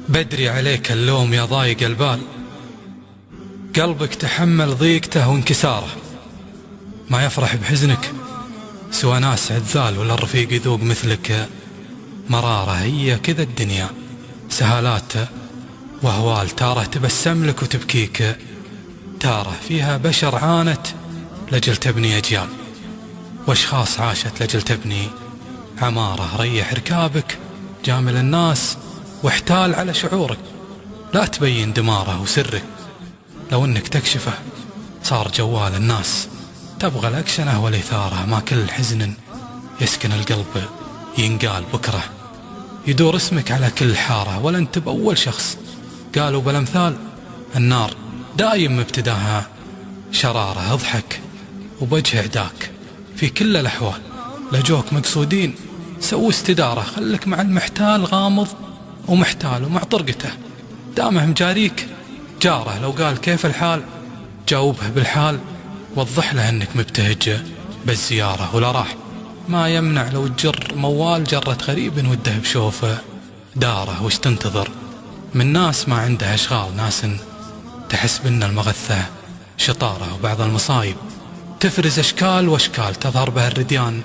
بدري عليك اللوم يا ضايق البال، قلبك تحمل ضيقته وانكساره، ما يفرح بحزنك سوى ناس عذال، ولا الرفيق يذوق مثلك مرارة. هي كذا الدنيا سهالات وهوال، تاره تبسم لك وتبكيك، تاره فيها بشر عانت لجل تبني أجيال، واشخاص عاشت لجل تبني عمارة. ريح ركابك جامل الناس واحتال على شعورك، لا تبين دماره وسرك، لو انك تكشفه صار جوال الناس. تبغى الأكشنة والإثارة، ما كل حزن يسكن القلب ينقال بكره، يدور اسمك على كل حارة ولا انت بأول شخص. قالوا بالأمثال النار دايم ابتداها شرارة، اضحك وبوجه عداك في كل الأحوال، لجوك مقصودين سووا استدارة. خلك مع المحتال غامض ومحتال، ومع طرقته دامه مجاريك جاره. لو قال كيف الحال جاوبه بالحال، وضح له انك مبتهج بالزيارة. ولا راح ما يمنع لو تجر موال جرة غريب وده بشوفه داره. وش تنتظر من ناس ما عندها اشغال، ناس تحس بان المغثة شطارة، وبعض المصايب تفرز اشكال واشكال تظهر بها الرديان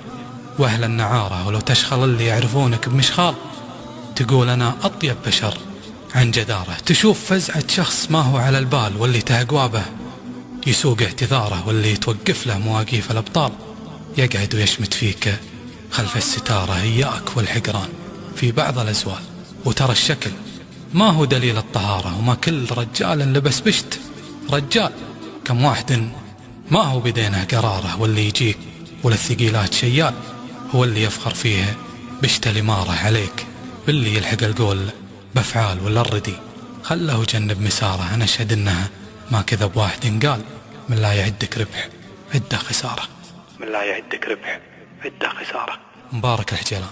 واهل النعارة. ولو تشخل اللي يعرفونك بمشخال، تقول انا اطيب بشر عن جدارة. تشوف فزعة شخص ما هو على البال، واللي تهقوابه يسوق اعتذاره، واللي توقف له مواقيف الابطال يقعد ويشمت فيك خلف الستارة. هياك والحقران في بعض الازوال، وترى الشكل ما هو دليل الطهارة، وما كل رجال لبس بشت رجال. كم واحد ما هو بدينه قراره، واللي يجيك وللثقيلات شيال، هو اللي يفخر فيه بشت الإمارة. عليك باللي يلحق القول بأفعال، ولا الردي خله جنب مساره. أنا أشهد إنها ما كذب واحد قال من لا يعدك ربح عده خسارة، من لا يعدك ربح عده خسارة. مبارك الحجلان.